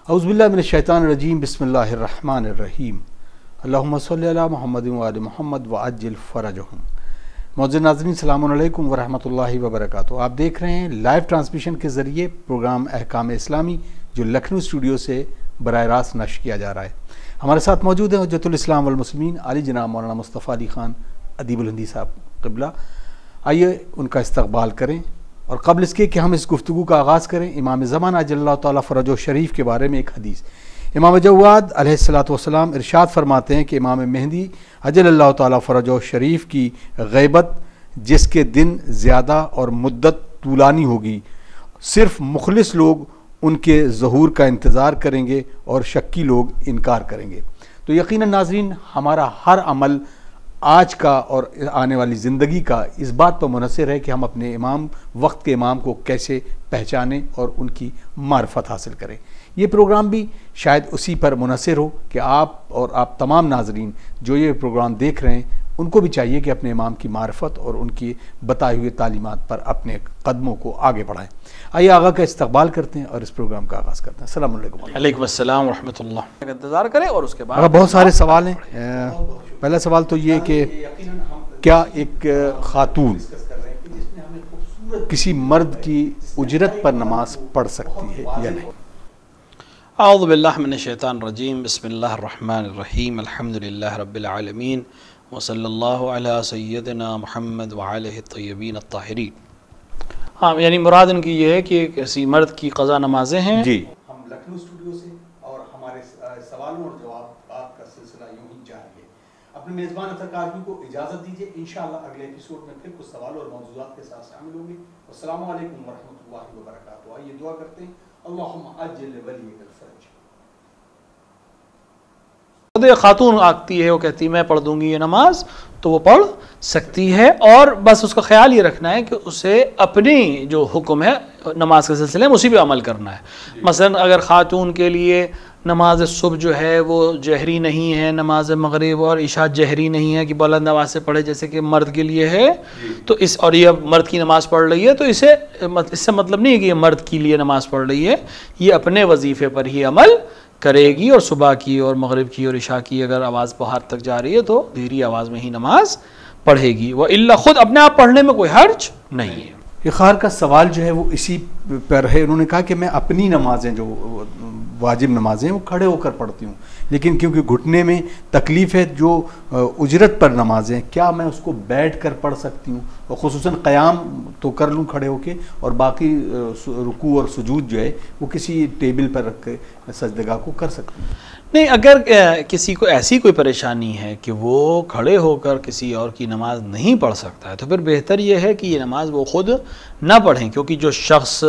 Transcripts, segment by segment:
औज़ुबिल्लाहि मिनश्शैतानिर्रजीम बिस्मिल्लाहिर्रहमानिर्रहीम अल्लाहुम्मा सल्लि अला मुहम्मद व आलि मुहम्मद व अज्जिल फ़रजहुम। मौजूद नाज़रीन अस्सलामु अलैकुम व रहमतुल्लाहि व बरकातुहू। आप देख रहे हैं लाइव ट्रांसमिशन के ज़रिए प्रोग्राम अहकाम इस्लामी जो लखनऊ स्टूडियो से बराह रास्त नश्र किया जा रहा है। हमारे साथ मौजूद हैं हुज्जतुल इस्लाम वल मुस्लिमीन आली जनाब मौलाना मुस्तफ़ा अली ख़ान अदीबुल हिंदी साहब क़िबला। आइए उनका इस्तक़बाल करें और क़ब्ल इसके कि हम इस गुफ्तगू का आगाज़ करें, इमाम ज़माना अज्जलल्लाहु तआला फ़रजहु शरीफ के बारे में एक हदीस। इमाम जव्वाद अलैहिस्सलातु वस्सलाम इरशाद फरमाते हैं कि इमाम मेहदी अज्जलल्लाहु तआला फ़रजहु शरीफ की ग़ैबत जिसके दिन ज़्यादा और मुद्दत तूलानी होगी, सिर्फ मुखलिस लोग उनके ज़हूर का इंतज़ार करेंगे और शक्की लोग इनकार करेंगे। तो यकीनन नाज़रीन, हमारा हर अमल आज का और आने वाली ज़िंदगी का इस बात पर मुनहसर है कि हम अपने इमाम, वक्त के इमाम को कैसे पहचानें और उनकी मार्फत हासिल करें। ये प्रोग्राम भी शायद उसी पर मुनहसर हो कि आप और आप तमाम नाज़रीन जो ये प्रोग्राम देख रहे हैं उनको भी चाहिए कि अपने इमाम की मार्फत और उनकी बताए हुए तालीमात पर अपने कदमों को आगे बढ़ाएं। आइए आगा का इस्तकबाल करते हैं और इस प्रोग्राम का आगाज़ करते हैं। अस्सलाम वालेकुम। वालेकुम अस्सलाम व रहमतुल्लाह। इंतज़ार करें और उसके बाद बहुत सारे सवाल हैं। पहला सवाल तो ये कि क्या एक खातून किसी मर्द की उजरत पर नमाज पढ़ सकती है या नहीं? औज़ु बिल्लाहि मिनश शैतानिर रजीम बिस्मिल्लाहिर रहमानिर रहीम अल्हम्दुलिल्लाहि रब्बिल आलमीन व सल्लल्लाहु अला सय्यदिना मुहम्मद व आलिहि तय्यबीन अत्ताहिरीन। हाँ, यानी मुराद इनकी ये है कि किसी मर्द की क़ज़ा नमाजें हैं। जी, हम लखनऊ स्टूडियो से और हमारे सवालों और जवाब का सिलसिला यूं ही जारी है। अपने मेज़बान अतरकाज़मी को इजाज़त दीजिए, इंशाअल्लाह अगले एपिसोड में फिर कुछ सवाल और मौज़ूआत के साथ शामिल होंगे। अस्सलामु अलैकुम व रहमतुल्लाहि व बरकातुहू। आइए दुआ करते हैं, अल्लाहुम्मा अज्जिल वलियकल फ़रज। खातून आती है, वो कहती है मैं पढ़ दूंगी ये नमाज, तो वो पढ़ सकती है और बस उसका ख्याल ये रखना है कि उसे अपनी जो हुक्म है नमाज के सिलसिले में उसी पे अमल करना है। मसलन अगर खातून के लिए नमाज सुबह जो है वो जहरी नहीं है, नमाज मगरिब और इशा जहरी नहीं है कि बुलंद आवाज़ से पढ़े जैसे कि मर्द के लिए है, तो इस और ये मर्द की नमाज़ पढ़ रही है तो इससे मतलब नहीं है कि ये मर्द के लिए नमाज़ पढ़ रही है, ये अपने वजीफ़े पर ही अमल करेगी और सुबह की और मगरिब की और इशा की अगर आवाज़ बाहर तक जा रही है तो धीरे आवाज़ में ही नमाज पढ़ेगी। वह इल्ला खुद अपने आप पढ़ने में कोई हर्ज नहीं है। इख़ार का सवाल जो है वो इसी पर है। उन्होंने कहा कि मैं अपनी नमाजें जो वाजिब नमाजें वो खड़े होकर पढ़ती हूँ, लेकिन क्योंकि घुटने में तकलीफ़ है, जो उजरत पर नमाजें क्या मैं उसको बैठ कर पढ़ सकती हूँ? और ख़ुसूसन क़याम तो कर लूँ खड़े होके और बाकी रुकू और सुजूद जो है वो किसी टेबल पर रख के सजदगाह को कर सकती हूँ? नहीं, अगर किसी को ऐसी कोई परेशानी है कि वो खड़े होकर किसी और की नमाज नहीं पढ़ सकता है तो फिर बेहतर ये है कि ये नमाज वो ख़ुद ना पढ़ें, क्योंकि जो शख्स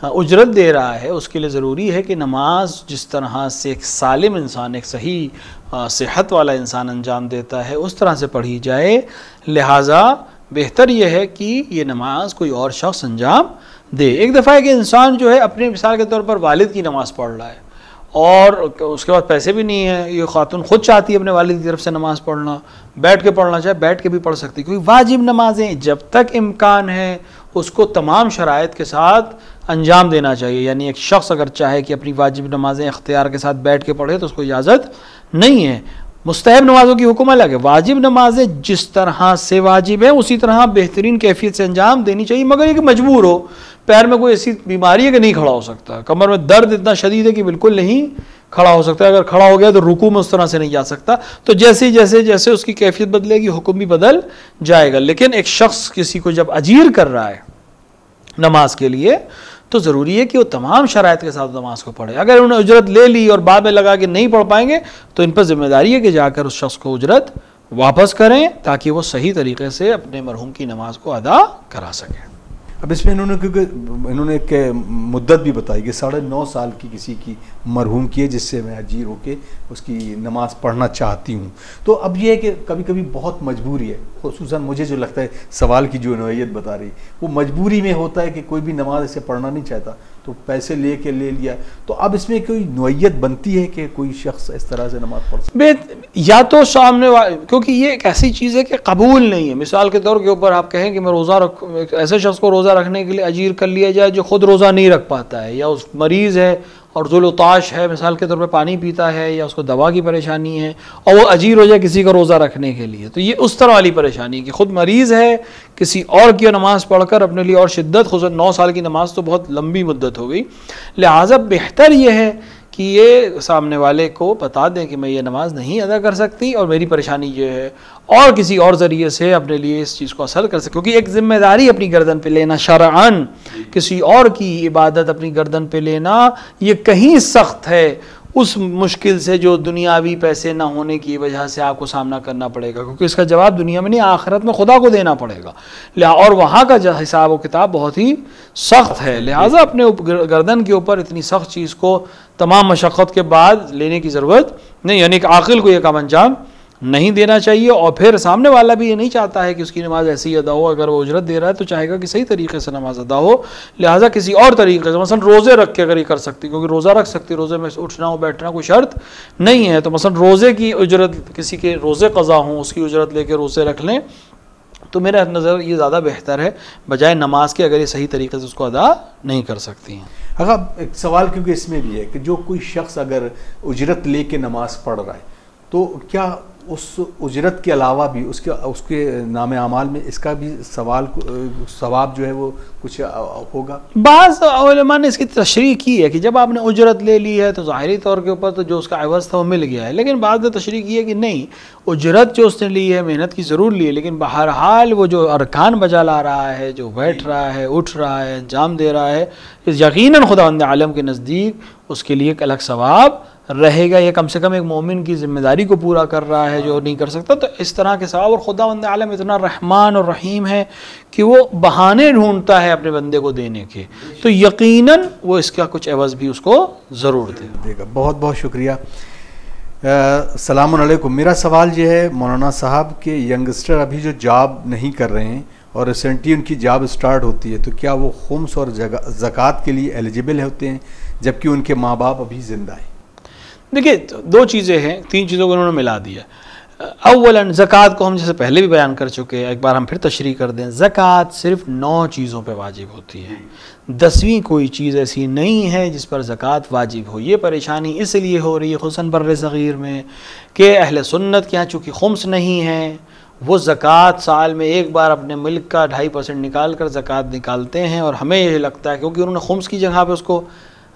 उजरत दे रहा है उसके लिए ज़रूरी है कि नमाज जिस तरह से एक सालिम इंसान, एक सही सेहत वाला इंसान अंजाम देता है उस तरह से पढ़ी जाए। लिहाजा बेहतर यह है कि ये नमाज कोई और शख्स अंजाम दे। एक दफ़ा एक इंसान जो है अपने मिसाल के तौर पर वालिद की नमाज़ पढ़ रहा है और उसके बाद पैसे भी नहीं है, ये खातून खुद चाहती है अपने वालिद की तरफ से नमाज़ पढ़ना, बैठ के पढ़ना चाहे बैठ के भी पढ़ सकती है, क्योंकि वाजिब नमाजें जब तक इम्कान है उसको तमाम शराइत के साथ अंजाम देना चाहिए। यानी एक शख्स अगर चाहे कि अपनी वाजिब नमाजें इख्तियार के साथ बैठ के पढ़े तो उसको इजाज़त नहीं है। मुस्तहब नमाज़ों की हुक्म अलग है, वाजिब नमाजें जिस तरह से वाजिब है उसी तरह बेहतरीन कैफियत से अंजाम देनी चाहिए, मगर ये कि मजबूर हो, पैर में कोई ऐसी बीमारी है कि नहीं खड़ा हो सकता, कमर में दर्द इतना शदीद है कि बिल्कुल नहीं खड़ा हो सकता, अगर खड़ा हो गया तो रुकू में उस तरह से नहीं जा सकता, तो जैसे जैसे जैसे उसकी कैफियत बदलेगी हुक्म भी बदल जाएगा। लेकिन एक शख्स किसी को जब अजीर कर रहा है नमाज के लिए तो ज़रूरी है कि वो तमाम शराइत के साथ नमाज को पढ़े। अगर उन्होंने उजरत ले ली और बाद में लगा कि नहीं पढ़ पाएंगे तो इन पर जिम्मेदारी है कि जाकर उस शख्स को उजरत वापस करें ताकि वो सही तरीके से अपने मरहूम की नमाज को अदा करा सकें। अब इसमें इन्होंने क्योंकि इन्होंने एक मुद्दत भी बताई कि 9.5 साल की किसी की मरहूम की है जिससे मैं अजीर होके उसकी नमाज़ पढ़ना चाहती हूँ। तो अब ये है कि कभी कभी बहुत मजबूरी है, ख़ुसूसन मुझे जो लगता है सवाल की जो नौइयत बता रही वो मजबूरी में होता है कि कोई भी नमाज ऐसे पढ़ना नहीं चाहता तो पैसे ले लिया। तो अब इसमें कोई नौइयत बनती है कि कोई शख्स इस तरह से नमाज पढ़ सकता? या तो सामने क्योंकि ये एक ऐसी चीज़ है कि कबूल नहीं है। मिसाल के तौर के ऊपर आप कहें कि मैं रोज़ा ऐसे शख्स को रोज़ा रखने के लिए अजीर कर लिया जाए जो खुद रोज़ा नहीं रख पाता है, या उस मरीज़ है और जुलताश है, मिसाल के तौर पे पानी पीता है या उसको दवा की परेशानी है और वो अजीर हो जाए किसी का रोज़ा रखने के लिए, तो ये उस तरह वाली परेशानी कि ख़ुद मरीज़ है, किसी और की नमाज़ पढ़कर अपने लिए और शिद्दत, खुसूसन 9 साल की नमाज़ तो बहुत लंबी मुद्दत हो गई, लिहाजा बेहतर ये है कि ये सामने वाले को बता दें कि मैं ये नमाज नहीं अदा कर सकती और मेरी परेशानी ये है, और किसी और ज़रिए से अपने लिए इस चीज़ को असर कर सकते, क्योंकि एक ज़िम्मेदारी अपनी गर्दन पे लेना शरअन, किसी और की इबादत अपनी गर्दन पे लेना, ये कहीं सख्त है उस मुश्किल से जो दुनियावी पैसे ना होने की वजह से आपको सामना करना पड़ेगा, क्योंकि इसका जवाब दुनिया में नहीं आखिरत में खुदा को देना पड़ेगा, और वहाँ का जो हिसाब व किताब बहुत ही सख्त है। लिहाजा अपने गर्दन के ऊपर इतनी सख्त चीज़ को तमाम मशक्क़त के बाद लेने की ज़रूरत नहीं, यानी कि आक़िल को यह काम अंजाम नहीं देना चाहिए। और फिर सामने वाला भी ये नहीं चाहता है कि उसकी नमाज ऐसी अदा हो, अगर वो उजरत दे रहा है तो चाहेगा कि सही तरीके से नमाज अदा हो, लिहाजा किसी और तरीके से, मसलन रोज़े रख के अगर ये कर सकती, क्योंकि रोज़ा रख सकती, रोज़े में उठना हो बैठना कोई शर्त नहीं है, तो मसलन रोज़े की उजरत, किसी के रोज़े क़ज़ा हों उसकी उजरत लेके रोज़े रख लें, तो मेरा नज़र ये ज़्यादा बेहतर है बजाय नमाज के, अगर ये सही तरीके से उसको अदा नहीं कर सकती हैं। अगर एक सवाल क्योंकि इसमें भी है कि जो कोई शख्स अगर उजरत लेके नमाज पढ़ रहा है तो क्या उस उजरत के अलावा भी उसके नाम आमाल में इसका भी सवाब जो है वो कुछ होगा? बाज़ उलमा ने इसकी तशरीह की है कि जब आपने उजरत ले ली है तो ज़ाहिरी तौर के ऊपर तो जो उसका अवज़ था वो मिल गया है, लेकिन बाद में तशरीह की है कि नहीं, उजरत जो उसने ली है मेहनत की ज़रूर ली है, लेकिन बहरहाल वो जो अरकान बजा ला रहा है, जो बैठ रहा है, उठ रहा है, अंजाम दे रहा है, यकीनन खुदावंद आलम के नज़दीक उसके लिए एक अलग सवाब रहेगा। ये कम से कम एक मोमिन की ज़िम्मेदारी को पूरा कर रहा है जो नहीं कर सकता, तो इस तरह के सवाब। और खुदावंद आलम इतना रहमान और रहीम है कि वो बहाने ढूंढता है अपने बंदे को देने के, तो यकीनन वो इसका कुछ एवज़ भी उसको ज़रूर देगा। बहुत बहुत शुक्रिया। अस्सलामु अलैकुम। मेरा सवाल ये है मौलाना साहब के यंगस्टर अभी जो जॉब नहीं कर रहे हैं और रिसेंटली उनकी जॉब स्टार्ट होती है, तो क्या वो खुम्स और ज़कात के लिए एलिजिबल होते हैं जबकि उनके माँ बाप अभी ज़िंदा हैं? देखिए, दो चीज़ें हैं, तीन चीज़ों को उन्होंने मिला दिया। अव्वलन ज़कात को हम जैसे पहले भी बयान कर चुके हैं, एक बार हम फिर तशरीह कर दें, ज़कात सिर्फ 9 चीज़ों पे वाजिब होती है, 10वीं कोई चीज़ ऐसी नहीं है जिस पर ज़कात वाजिब हो। ये परेशानी इसलिए हो रही है खुसूसन बर्र सग़ीर में कि अहले सुन्नत के यहाँ चूँकि खुम्स नहीं है, वो ज़कात साल में एक बार अपने मुल्क का 2.5% निकाल कर ज़कात निकालते हैं, और हमें ये लगता है क्योंकि उन्होंने खुम्स की जगह पे उसको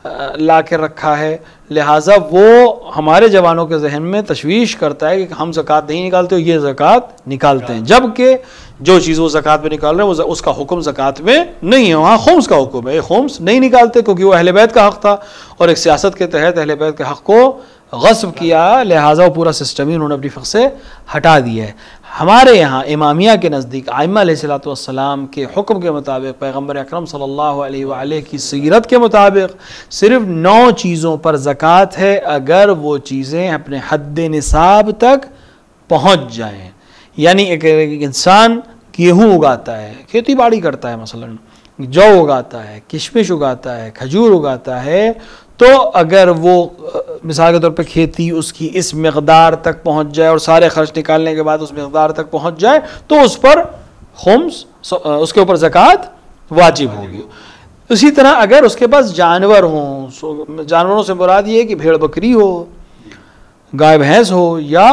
ला के रखा है, लिहाजा वो हमारे जवानों के जहन में तशवीश करता है कि हम ज़कात नहीं निकालते, ये ज़कात निकालते हैं, जबकि जो चीज़ वो ज़कात में निकाल रहे हैं वो उसका हुक्म ज़कात में नहीं है, वहाँ खुम्स का हुक्म है। खुम्स नहीं निकालते क्योंकि वो अहले बैत का हक़ था और एक सियासत के तहत अहले बैत के हक़ को गस्ब किया, लिहाजा वो पूरा सिस्टम ही उन्होंने अपनी फ़क़ से हटा दिया है। हमारे यहाँ इमामिया के नज़दीक आइम्मा अलैहिस्सलातु वस्सलाम के हुक्म के मुताबिक, पैगम्बर अकरम सल्लल्लाहु अलैहि वआलैहि की सीरत के मुताबिक सिर्फ 9 चीज़ों पर ज़कात है अगर वो चीज़ें अपने हद निसाब तक पहुँच जाएँ। यानी एक इंसान गेहूँ उगाता है, खेती बाड़ी करता है, मसलन जौ उगाता है, किशमिश उगाता है, खजूर उगाता है, तो अगर वो मिसाल के तौर पे खेती उसकी इस मकदार तक पहुंच जाए और सारे खर्च निकालने के बाद उस मकदार तक पहुंच जाए तो उस पर खुम्स, उसके ऊपर ज़कात वाजिब होगी। इसी तरह अगर उसके पास जानवर हों, जानवरों से मुराद ये है कि भेड़ बकरी हो, गाय भैंस हो या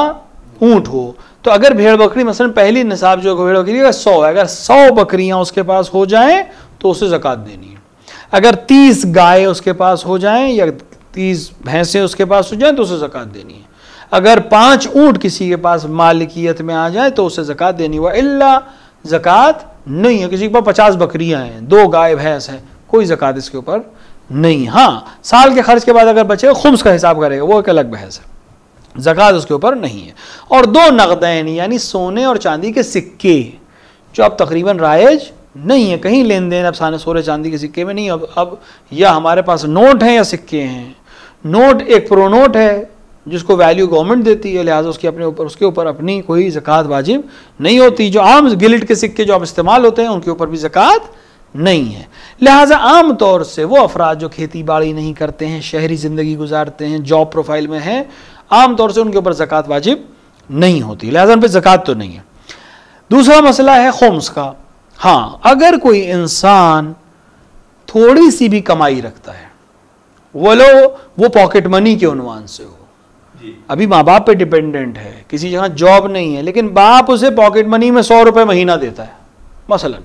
ऊँट हो, तो अगर भेड़ बकरी मसलन पहली निसाब जो भेड़ बकरी का 100 है, अगर 100 बकरियाँ उसके पास हो जाएँ तो उसे ज़कात देनी है। अगर 30 गाय उसके पास हो जाएं या 30 भैंसें उसके पास हो जाएं तो उसे ज़कात देनी है। अगर 5 ऊँट किसी के पास मालिकियत में आ जाए तो उसे ज़कात देनी है। इल्ला ज़कात नहीं है, किसी के पास 50 बकरियां हैं, 2 गाय भैंस हैं, कोई ज़कात इसके ऊपर नहीं। हाँ, साल के खर्च के बाद अगर बचे खुम्स का हिसाब करेगा, वो एक अलग बहस है, ज़कात उसके ऊपर नहीं है। और 2 नक़दैन यानी सोने और चांदी के सिक्के जो अब तकरीबन राइज नहीं है, कहीं लेन देन अब सोने चांदी के सिक्के में नहीं। अब या हमारे पास नोट हैं या सिक्के हैं। नोट एक प्रो नोट है जिसको वैल्यू गवर्नमेंट देती है, लिहाजा उसके ऊपर अपनी कोई ज़कात वाजिब नहीं होती। जो आम गिल्ट के सिक्के जो अब इस्तेमाल होते हैं उनके ऊपर भी ज़कात नहीं है। लिहाजा आम तौर से वो अफराद जो खेती बाड़ी नहीं करते हैं, शहरी ज़िंदगी गुजारते हैं, जॉब प्रोफाइल में हैं, आम तौर से उनके ऊपर ज़कात वाजिब नहीं होती, लिहाजा उन पर ज़कात तो नहीं है। दूसरा मसला है खुम्स का। हाँ, अगर कोई इंसान थोड़ी सी भी कमाई रखता है वो पॉकेट मनी के उन्वान से हो। अभी माँ बाप पे डिपेंडेंट है, किसी जगह जॉब नहीं है, लेकिन बाप उसे पॉकेट मनी में 100 रुपए महीना देता है मसलन,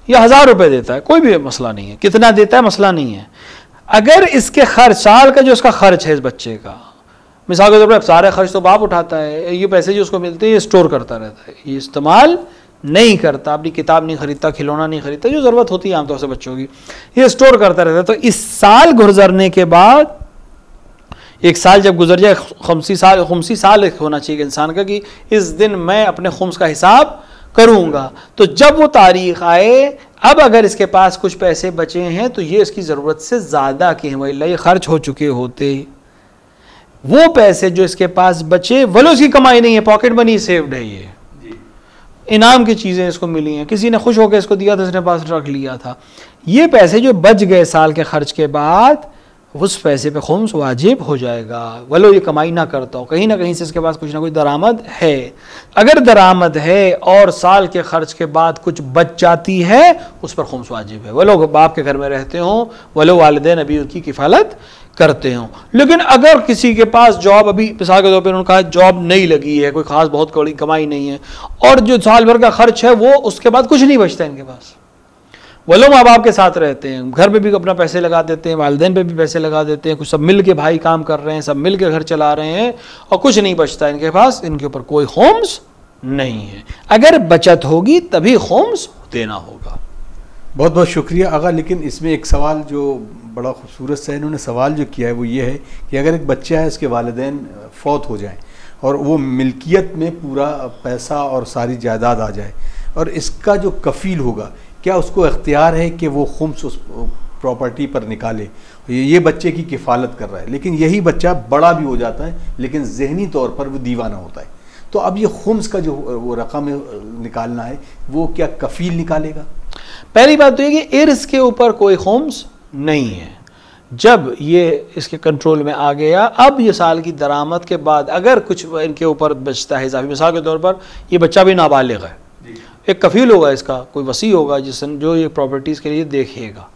या 1000 रुपए देता है, कोई भी मसला नहीं है, कितना देता है मसला नहीं है। अगर इसके खर्च, साल का जो इसका खर्च है इस बच्चे का, मिसाल के तौर पर सारे खर्च तो बाप उठाता है, ये पैसे जो उसको मिलते हैं ये स्टोर करता रहता है, ये इस्तेमाल नहीं करता, अपनी किताब नहीं खरीदता, खिलौना नहीं खरीदता, जो ज़रूरत होती है आमतौर से बच्चों की, ये स्टोर करता रहता है। तो इस साल गुजरने के बाद, एक साल जब गुजर जाए, खुम्सी साल होना चाहिए इंसान का कि इस दिन मैं अपने खुम्स का हिसाब करूँगा, तो जब वो तारीख आए, अब अगर इसके पास कुछ पैसे बचे हैं तो ये इसकी ज़रूरत से ज़्यादा के हैं, वही ये खर्च हो चुके होते, वो पैसे जो इसके पास बचे वलो उसकी कमाई नहीं है, पॉकेट मनी सेव्ड है, ये इनाम की चीज़ें इसको मिली हैं, किसी ने खुश होकर इसको दिया था, इसने पास रख लिया था, ये पैसे जो बच गए साल के खर्च के बाद, उस पैसे पे खुम्स वाजिब हो जाएगा, वलो ये कमाई ना करता हो, कहीं ना कहीं से इसके पास कुछ ना कुछ दरामद है। अगर दरामद है और साल के खर्च के बाद कुछ बच जाती है, उस पर खुम्स वाजिब है, वलो बाप के घर में रहते हों, वलो वालिदैन अभी उनकी किफ़ालत करते हों। लेकिन अगर किसी के पास जॉब, अभी मिसाल के तौर पर उनका जॉब नहीं लगी है, कोई ख़ास बहुत बड़ी कमाई नहीं है, और जो साल भर का खर्च है वो उसके बाद कुछ नहीं बचता इनके पास, वो लोग माँ बाप के साथ रहते हैं, घर पे भी अपना पैसे लगा देते हैं, वालिदैन पे भी पैसे लगा देते हैं, कुछ सब मिल के भाई काम कर रहे हैं, सब मिल के घर चला रहे हैं, और कुछ नहीं बचता इनके पास, इनके ऊपर कोई खुम्स नहीं है। अगर बचत होगी तभी खुम्स देना होगा। बहुत बहुत शुक्रिया आगा। लेकिन इसमें एक सवाल जो बड़ा खूबसूरत सा इन्होंने सवाल जो किया है वो ये है कि अगर एक बच्चा है, उसके वालिदैन फौत हो जाए और वो मिल्कियत में पूरा पैसा और सारी जायदाद आ जाए, और इसका जो कफ़ील होगा, क्या उसको इख्तियार है कि वो खुम्स उस प्रॉपर्टी पर निकाले? ये बच्चे की किफ़ालत कर रहा है, लेकिन यही बच्चा बड़ा भी हो जाता है, लेकिन ज़हनी तौर पर वो दीवाना होता है, तो अब ये खुम्स का जो वो रकम निकालना है, वो क्या कफ़ील निकालेगा? पहली बात तो ये कि इर्स के ऊपर कोई खुम्स नहीं है। जब ये इसके कंट्रोल में आ गया, अब ये साल की दरामद के बाद अगर कुछ इनके ऊपर बचता है इजाफी, मिसाल के तौर पर ये बच्चा भी नाबालिग है, एक कफ़ील होगा इसका, कोई वसी होगा जो ये प्रॉपर्टीज़ के लिए देखेगा,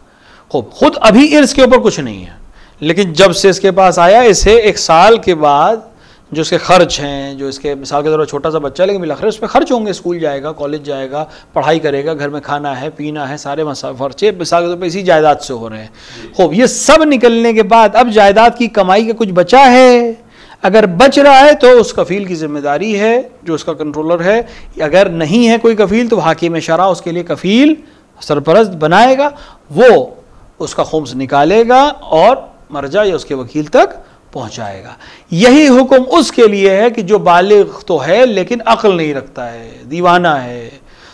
खुद अभी इर्स के ऊपर कुछ नहीं है, लेकिन जब से इसके पास आया, इसे एक साल के बाद जो इसके खर्च हैं, जो इसके मिसाल के तौर पर छोटा सा बच्चा है लेकिन बिलाखिर उस पर खर्च होंगे, स्कूल जाएगा, कॉलेज जाएगा, पढ़ाई करेगा, घर में खाना है पीना है, सारे खर्चे मिसाल के तौर पर इसी जायदाद से हो रहे हैं। खूब, ये सब निकलने के बाद अब जायदाद की कमाई का कुछ बचा है, अगर बच रहा है तो उस कफ़ील की जिम्मेदारी है जो उसका कंट्रोलर है, अगर नहीं है कोई कफ़ील तो हाकिम शरा उसके लिए कफ़ील सरपरस्त बनाएगा, वो उसका खुम्स निकालेगा और मर्जा या उसके वकील तक पहुंचाएगा। यही हुक्म उसके लिए है कि जो बालिग तो है लेकिन अक्ल नहीं रखता है, दीवाना है,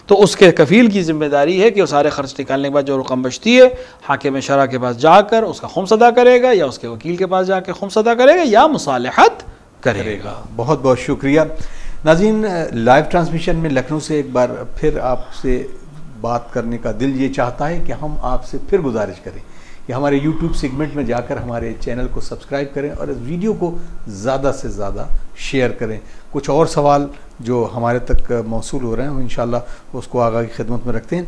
तो उसके कफ़ील की जिम्मेदारी है कि वो सारे खर्च निकालने के बाद जो रकम बचती है हाकिम शरा के पास जाकर उसका खुम्स अदा करेगा, या उसके वकील के पास जाकर खुम्स अदा करेगा, या मुसालहत करेगा। बहुत बहुत शुक्रिया नाज़रीन। लाइव ट्रांसमिशन में लखनऊ से एक बार फिर आपसे बात करने का दिल ये चाहता है कि हम आपसे फिर गुजारिश करें कि हमारे YouTube सेगमेंट में जाकर हमारे चैनल को सब्सक्राइब करें और इस वीडियो को ज़्यादा से ज़्यादा शेयर करें। कुछ और सवाल जो हमारे तक मौसूल हो रहे हैं इंशाल्लाह उसको आगा की खिदमत में रखते हैं।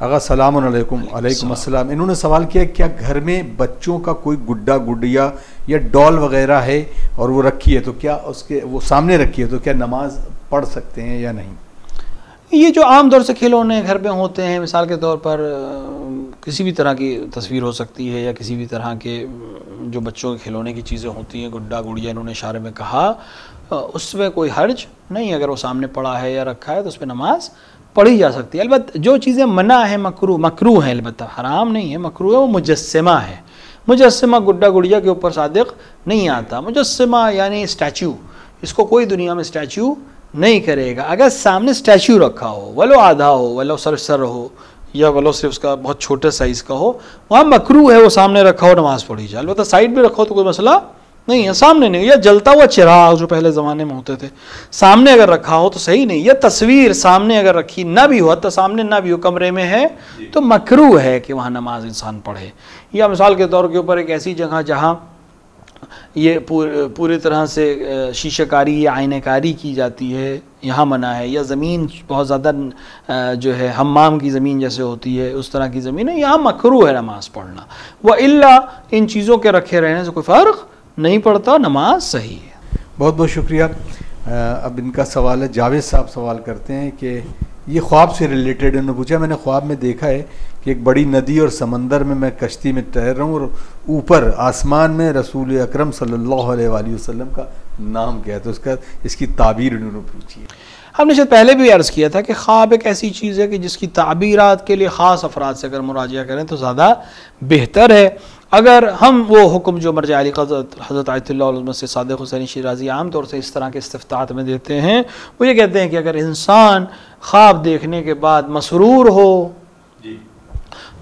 आगा सलाम अलैकुम। अलैकुम अस्सलाम। इन्होंने सवाल किया क्या घर में बच्चों का कोई गुड्डा गुड़िया या डॉल वगैरह है और वो रखी है, तो क्या उसके वो सामने रखी है तो क्या नमाज पढ़ सकते हैं या नहीं? ये जो आम तौर से खिलौने घर में होते हैं, मिसाल के तौर पर किसी भी तरह की तस्वीर हो सकती है या किसी भी तरह के जो बच्चों के खिलौने की चीज़ें होती हैं, गुड्डा गुड़िया इन्होंने इशारे में कहा, उसमें कोई हर्ज नहीं, अगर वो सामने पड़ा है या रखा है तो उस पर नमाज पढ़ी जा सकती है। अलबत्ता जो चीज़ें मना है, मकरू हैं, अलबत्ता हराम नहीं है, मकरू है, वो मुजस्समा है। मुजस्समा गुड्डा गुड़िया के ऊपर सादिक नहीं आता। मुजस्समा यानी स्टैचू, इसको कोई दुनिया में स्टैचू नहीं करेगा। अगर सामने स्टैचू रखा हो, वलो आधा हो, वलो सर हो, या वलो सिर्फ उसका बहुत छोटे साइज़ का हो, वहाँ मकरू है वो सामने रखा हो, नमाज़ पढ़ी जाए। अलबत्ता साइड में रखो तो कोई मसला नहीं है, सामने नहीं। या जलता हुआ चिराग जो पहले ज़माने में होते थे, सामने अगर रखा हो तो सही नहीं। या तस्वीर सामने अगर रखी ना भी हो, तो सामने ना भी हो, कमरे में है तो मकरू है कि वहाँ नमाज इंसान पढ़े। या मिसाल के तौर के ऊपर एक ऐसी जगह जहाँ ये पूरी तरह से शीशेकारी या आईनेकारी की जाती है, यहाँ मना है। या ज़मीन बहुत ज़्यादा जो है हम्माम की ज़मीन जैसे होती है उस तरह की ज़मीन है, यहाँ मकरूह है नमाज़ पढ़ना। व इल्ला इन चीज़ों के रखे रहने से कोई फ़र्क नहीं पड़ता, नमाज सही है। बहुत बहुत शुक्रिया। अब इनका सवाल है, जावेद साहब सवाल करते हैं कि ये ख्वाब से रिलेटेड उन्होंने पूछा, मैंने ख्वाब में देखा है कि एक बड़ी नदी और समंदर में मैं कश्ती में तैर रहा हूँ और ऊपर आसमान में रसूल अकरम सल्लल्लाहु अलैहि वसल्लम का नाम क्या है, तो इसकी ताबीर उन्होंने पूछी है। हमने शायद पहले भी अर्ज़ किया था कि ख्वाब एक ऐसी चीज़ है कि जिसकी ताबीरात के लिए ख़ास अफराद से अगर मुराजिया करें तो ज़्यादा बेहतर है। अगर हम वो हुक्म जो मर्जा अली हज़रत आयतुल्लाह से सादिक़ हुसैनी शिराज़ी आम तौर से इस तरह के इस्तिफ़तात में देते हैं, वो ये कहते हैं कि अगर इंसान ख्वाब देखने के बाद मसरूर हो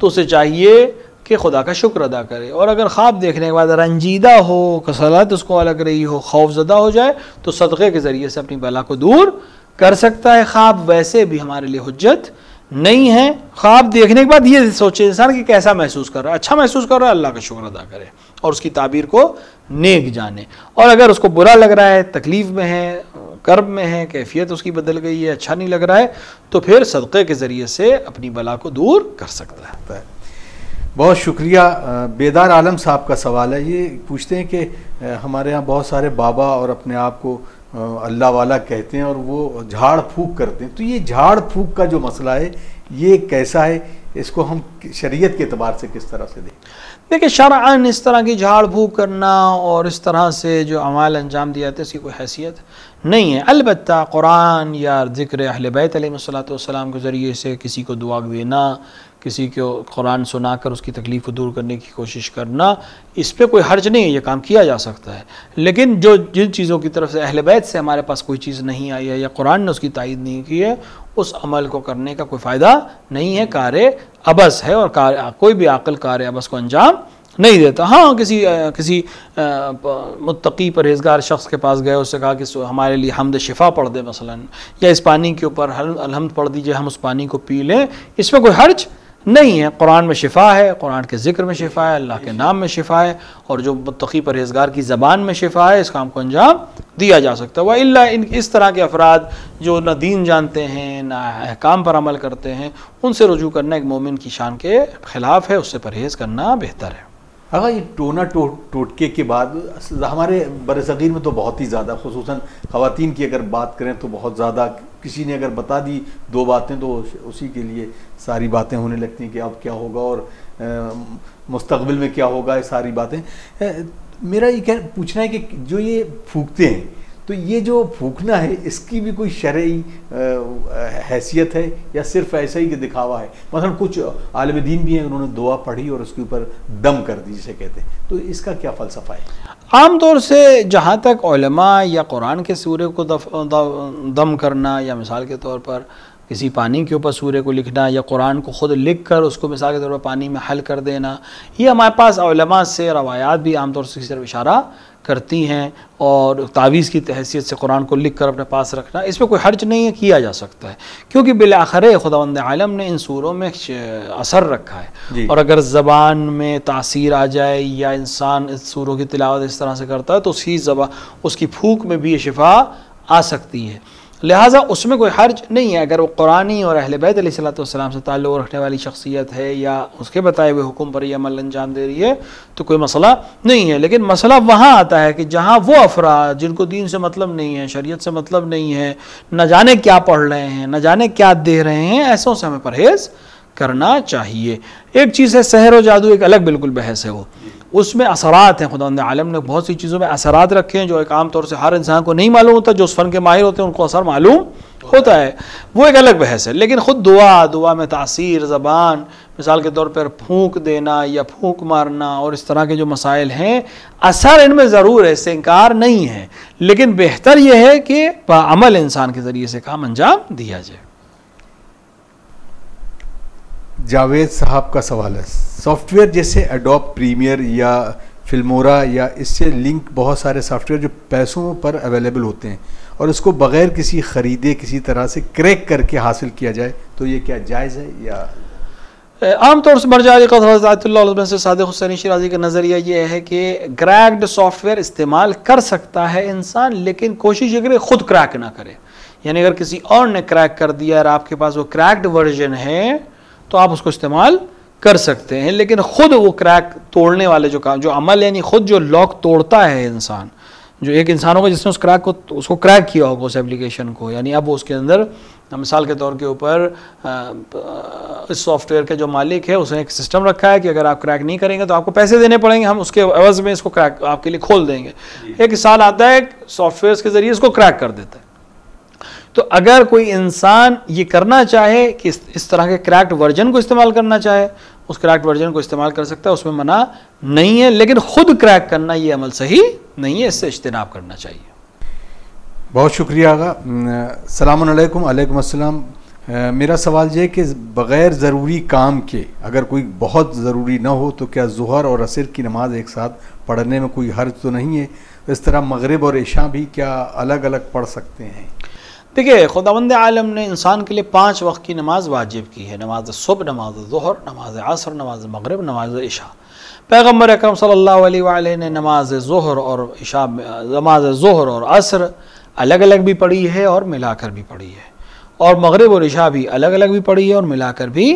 तो उसे चाहिए कि खुदा का शुक्र अदा करे, और अगर ख्वाब देखने के बाद रंजीदा हो, कसलत उसको अलग रही हो, खौफज़दा हो जाए तो सदक़े के ज़रिए से अपनी बला को दूर कर सकता है। ख्वाब वैसे भी हमारे लिए हुज्जत नहीं है। ख्वाब देखने के बाद ये सोचे इंसान कि कैसा महसूस कर रहा है, अच्छा महसूस कर रहा है, अल्लाह का शुक्र अदा करे और उसकी ताबीर को नेक जाने। और अगर उसको बुरा लग रहा है, तकलीफ़ में है, कर्ब में है, कैफियत उसकी बदल गई है, अच्छा नहीं लग रहा है, तो फिर सदक़े के ज़रिए से अपनी बला को दूर कर सकता है। बहुत शुक्रिया। बेदार आलम साहब का सवाल है, ये पूछते हैं कि हमारे यहाँ बहुत सारे बाबा और अपने आप को अल्लाह वाला कहते हैं और वो झाड़ फूक करते हैं, तो ये झाड़ फूक का जो मसला है ये कैसा है, इसको हम शरीयत के एतबार से किस तरह से देखें? देखिए, शरअन इस तरह की झाड़ फूक करना और इस तरह से जो अमाल अंजाम दिया जाता है इसकी कोई हैसियत नहीं है। अलबत्ता कुरान या ज़िक्र अहले बैत अलैहिस्सलातु वस्सलाम के ज़रिए से किसी को दुआ देना, किसी को कुरान सुनाकर उसकी तकलीफ़ को दूर करने की कोशिश करना, इस पर कोई हर्ज नहीं है, ये काम किया जा सकता है। लेकिन जिन चीज़ों की तरफ से अहले बैत से हमारे पास कोई चीज़ नहीं आई है या कुरान ने उसकी तायीद नहीं की है, उस अमल को करने का कोई फ़ायदा नहीं है, कार्य अबस है और कोई भी आक़िल कार्य अबस को अंजाम नहीं देता। हाँ, किसी मुत्तकी परहेज़गार शख्स के पास गए, उससे कहा कि हमारे लिए हमद शिफा पढ़ दे मसलन, या इस पानी के ऊपर अलहम्द पढ़ दीजिए, हम उस पानी को पी लें, इसमें कोई हर्ज नहीं है। कुरान में शिफा है, कुरान के ज़िक्र में शिफा है, अल्लाह के नाम में शिफा है, और जो मुत्तकी परहेज़गार की ज़बान में शिफा है, इस काम को अंजाम दिया जा सकता है। वह इल्ला इस तरह के अफराद जो ना दीन जानते हैं ना अहकाम पर अमल करते हैं, उनसे रुजू करना एक मोमिन की शान के ख़िलाफ़ है, उससे परहेज़ करना बेहतर है। अगर ये टोना टोटके के बाद हमारे बरसगीर में तो बहुत ही ज़्यादा, खुसूसन ख़वातीन की अगर बात करें तो बहुत ज़्यादा, किसी ने अगर बता दी दो बातें तो उसी के लिए सारी बातें होने लगती हैं कि अब क्या होगा और मुस्तक़बिल में क्या होगा, ये सारी बातें। मेरा ये पूछना है कि जो ये फूकते हैं, तो ये जो फूकना है इसकी भी कोई शरई हैसियत है या सिर्फ ऐसा ही कि दिखावा है? मतलब कुछ आलिम दीन भी हैं, उन्होंने दुआ पढ़ी और उसके ऊपर दम कर दी जिसे कहते हैं, तो इसका क्या फ़लसफ़ा है? आम तौर से जहाँ तक उलमा या कुरान के सूरे को दम करना, या मिसाल के तौर पर किसी पानी के ऊपर सूरे को लिखना, या कुरान को ख़ुद लिख कर उसको मिसाल के तौर पर पानी में हल कर देना, ये हमारे पास उलमा से रवायात भी आम तौर से सिर्फ इशारा करती हैं, और तावीज़ की हैसियत से कुरान को लिख कर अपने पास रखना, इसमें कोई हर्ज नहीं है, किया जा सकता है, क्योंकि बिलाखिर खुदावंद आलम ने इन सूरों में असर रखा है। और अगर ज़बान में तासीर आ जाए या इंसान इस सूरों की तिलावत इस तरह से करता है तो उसकी फूक में भी ये शिफा आ सकती है, लिहाजा उसमें कोई हर्ज नहीं है। अगर वो कुरानी और अहले बैत अलैहिस्सलातु वस्सलाम से ताल्लुक़ रखने वाली शख्सियत है या उसके बताए हुए हुक्म पर यह अमल अंजाम दे रही है तो कोई मसला नहीं है। लेकिन मसला वहाँ आता है कि जहाँ वो अफराद जिनको दीन से मतलब नहीं है, शरीयत से मतलब नहीं है, न जाने क्या पढ़ रहे हैं, न जाने क्या दे रहे हैं, ऐसों से हमें परहेज़ करना चाहिए। एक चीज़ है सहर और जादू, एक अलग बिल्कुल बहस है, वो उसमें असरात हैं। खुदावंद आलम ने बहुत सी चीज़ों में असरात रखे हैं जो एक आम तौर से हर इंसान को नहीं मालूम होता, जो उस फ़न के माहिर होते हैं उनको असर मालूम होता है, वो एक अलग बहस है। लेकिन ख़ुद दुआ में तासीर, ज़बान मिसाल के तौर पर फूंक देना या फूंक मारना और इस तरह के जो मसाइल हैं, असर इनमें ज़रूर है, इससे इनकार नहीं है, लेकिन बेहतर यह है कि बाअमल इंसान के ज़रिए से काम अंजाम दिया जाए। जावेद साहब का सवाल है, सॉफ्टवेयर जैसे एडोब प्रीमियर या फिल्मोरा या इससे लिंक बहुत सारे सॉफ्टवेयर जो पैसों पर अवेलेबल होते हैं और इसको बग़ैर किसी ख़रीदे किसी तरह से क्रैक करके हासिल किया जाए, तो ये क्या जायज़ है? या आमतौर से मरजाई क़ज़ा से सादिक़ हुसैनी शिराज़ी का नज़रिया ये है कि क्रैक्ड सॉफ्टवेयर इस्तेमाल कर सकता है इंसान, लेकिन कोशिश ये करे ख़ुद क्रैक ना करे। यानी अगर किसी और ने क्रैक कर दिया और आपके पास वो क्रैक्ड वर्जन है तो आप उसको इस्तेमाल कर सकते हैं, लेकिन ख़ुद वो क्रैक तोड़ने वाले जो काम, जो अमल, यानी ख़ुद जो लॉक तोड़ता है इंसान, जो एक इंसान होगा जिसने उस क्रैक को, उसको क्रैक किया होगा उस एप्लीकेशन को, यानी अब उसके अंदर मिसाल के तौर के ऊपर इस सॉफ्टवेयर के जो मालिक है उसने एक सिस्टम रखा है कि अगर आप क्रैक नहीं करेंगे तो आपको पैसे देने पड़ेंगे, हम उसके एवज में इसको क्रैक आपके लिए खोल देंगे। एक साल आता है सॉफ्टवेयर के ज़रिए इसको क्रैक कर देता है। तो अगर कोई इंसान ये करना चाहे कि इस तरह के क्रैक्ड वर्जन को इस्तेमाल करना चाहे, उस क्रैक्ड वर्जन को इस्तेमाल कर सकता है, उसमें मना नहीं है, लेकिन ख़ुद क्रैक करना ये अमल सही नहीं है, इससे इज्तिनाब करना चाहिए। बहुत शुक्रिया आगा। सलाम अलैकुम। अलैकुम अस्सलाम। मेरा सवाल ये है कि बग़ैर ज़रूरी काम के अगर कोई बहुत ज़रूरी ना हो तो क्या ज़ुहर और असर की नमाज़ एक साथ पढ़ने में कोई हर्ज तो नहीं है? इस तरह मगरिब और इशा भी क्या अलग अलग पढ़ सकते हैं? देखिए, खुदावंद आलम ने इंसान के लिए 5 वक्त की नमाज वाजिब की है। नमाज सुबह, नमाज ज़ुहर, नमाज असर, नमाज मगरिब, नमाज इशा। पैगम्बर अकरम सल्लल्लाहु अलैहि वसल्लम ने नमाज ज़ुहर और इशा, नमाज ज़ुहर और असर अलग अलग भी पढ़ी है और मिलाकर भी पढ़ी है, और मगरिब और इशा भी अलग अलग भी पढ़ी है और मिलाकर भी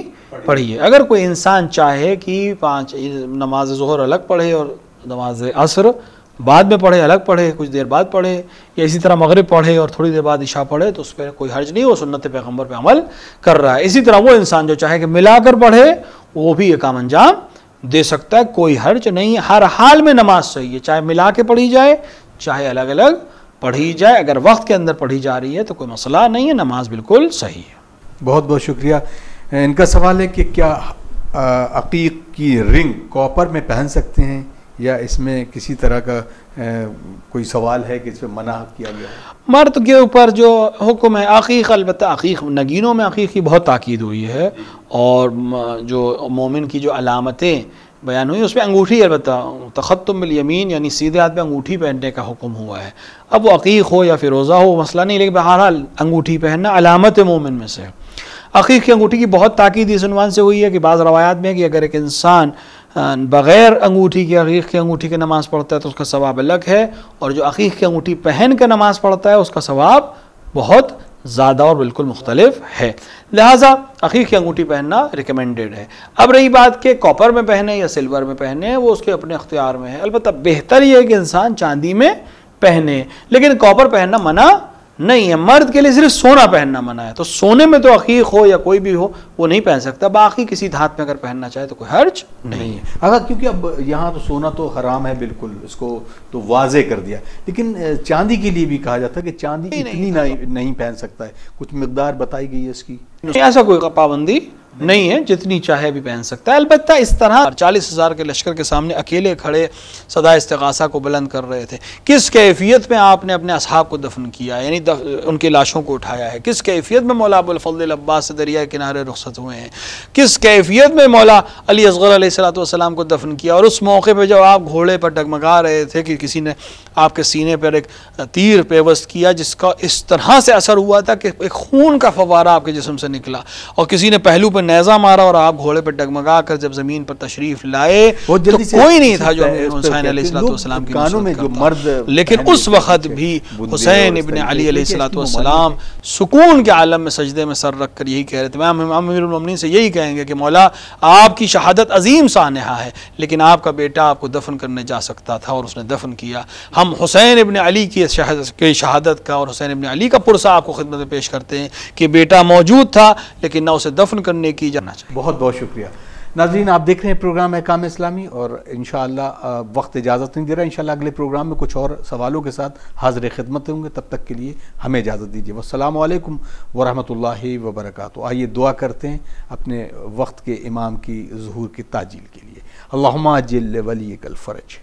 पढ़ी है। अगर कोई इंसान चाहे कि 5 नमाज ज़ुहर अलग पढ़े और नमाज असर बाद में पढ़े, अलग पढ़े, कुछ देर बाद पढ़े, या इसी तरह मगरिब पढ़े और थोड़ी देर बाद इशा पढ़े, तो उस पर कोई हर्ज नहीं, वो सुन्नत पैगम्बर पे अमल कर रहा है। इसी तरह वो इंसान जो चाहे कि मिलाकर पढ़े वो भी ये काम अंजाम दे सकता है, कोई हर्ज नहीं है। हर हाल में नमाज सही है, चाहे मिला के पढ़ी जाए चाहे अलग अलग पढ़ी जाए, अगर वक्त के अंदर पढ़ी जा रही है तो कोई मसला नहीं है, नमाज बिल्कुल सही है। बहुत बहुत शुक्रिया। इनका सवाल है कि क्या अकीक की रिंग कॉपर में पहन सकते हैं या इसमें किसी तरह का कोई सवाल है कि इसमें मना किया गया है? मर्द के ऊपर जो हुक्म है अकीक, अलबत्ता अकीक नगीनों में अकीक की बहुत ताकीद हुई है, और जो मोमिन की जो अलामतें बयान हुई उसमें अंगूठी, अलबत्ता तखत्तुम बिल यमीन यानी सीधे हाथ में अंगूठी पहनने का हुक्म हुआ है। अब वो अकीक हो या फिरोज़ा हो मसला नहीं, लेकिन बहरहाल अंगूठी पहनना अलामत मोमिन में से। अकीक की अंगूठी की बहुत ताकीद इस उन्वान से हुई है कि बाज़ रवायात में कि अगर एक इंसान बग़ैर अंगूठी की अकीक की अंगूठी की नमाज़ पढ़ता है तो उसका सवाब अलग है, और जो अकीक की अंगूठी पहन कर नमाज़ पढ़ता है उसका सवाब बहुत ज़्यादा और बिल्कुल मुख्तलिफ है। लिहाजा अकीक की अंगूठी पहनना रिकमेंडेड है। अब रही बात कि कॉपर में पहने या सिल्वर में पहने, वो उसके अपने अख्तियार में है। अलबत्ता बेहतर ये है कि इंसान चांदी में पहने, लेकिन कॉपर पहनना मना नहीं है। मर्द के लिए सिर्फ सोना पहनना मना है, तो सोने में तो अकीक हो या कोई भी हो वो नहीं पहन सकता, बाकी किसी धात में अगर पहनना चाहे तो कोई हर्ज नहीं है। अगर क्योंकि अब यहाँ तो सोना तो हराम है बिल्कुल, इसको तो वाजे कर दिया, लेकिन चांदी के लिए भी कहा जाता है कि चांदी इतनी नहीं पहन सकता है, कुछ मिकदार बताई गई है इसकी? ऐसा कोई पाबंदी नहीं है, जितनी चाहे भी पहन सकता है। अलबत्ता इस तरह 40,000 के लश्कर के सामने अकेले खड़े सदा इस्तिग़ासा को बुलंद कर रहे थे, किस कैफियत में आपने अपने असहाब को दफन किया, यानी उनकी लाशों को उठाया है, किस कैफियत में मौला अबुल फज़ल अब्बास दरिया किनारे रुखसत हुए हैं, किस कैफियत में मौला अली असग़र अलैहिस्सलाम को दफन किया, और उस मौके पर जब आप घोड़े पर डगमगा रहे थे कि किसी ने आपके सीने पर एक तीर पेवस्त किया जिसका इस तरह से असर हुआ था कि एक खून का फवारा आपके जिस्म से निकला, और किसी ने पहलू पर नेज़ा मारा और आप घोड़े पर डगमगा कर जब ज़मीन पर तशरीफ लाए तो कोई नहीं था जो हुसैन अलैहिस्सलाम की कानों में जो मर्द, लेकिन उस वक़्त भी हुसैन इब्न अली अलैहिस्सलाम सुकून के आलम में सजदे में सर रख कर यही कह रहे थे। मैं अमीरुल मोमिनीन से यही कहेंगे कि मौला आपकी शहादत अजीम सानहा है, लेकिन आपका बेटा आपको दफन करने जा सकता था और उसने दफन किया। हम हुसैन इब्न अली की शहादत का और हुसैन इब्न अली का पुरसा आपको खिदमत में पेश करते हैं कि बेटा मौजूद था लेकिन ना उसे दफन करने की जाना चाहिए। बहुत बहुत शुक्रिया। नाज़रीन, आप देख रहे हैं प्रोग्राम अहकाम इस्लामी, और इंशाअल्लाह वक्त इजाज़त नहीं दे रहा, इंशाअल्लाह अगले प्रोग्राम में कुछ और सवालों के साथ हाज़िर खिदमत होंगे। तब तक के लिए हमें इजाज़त दीजिए। वस्सलामु अलैकुम वरहमतुल्लाहि वबरकातुहू। आइए दुआ करते हैं अपने वक्त के इमाम की ज़ुहूर की ताजील के लिए। अल्लाहुम्मा अज्जिल वलियकल फ़रज।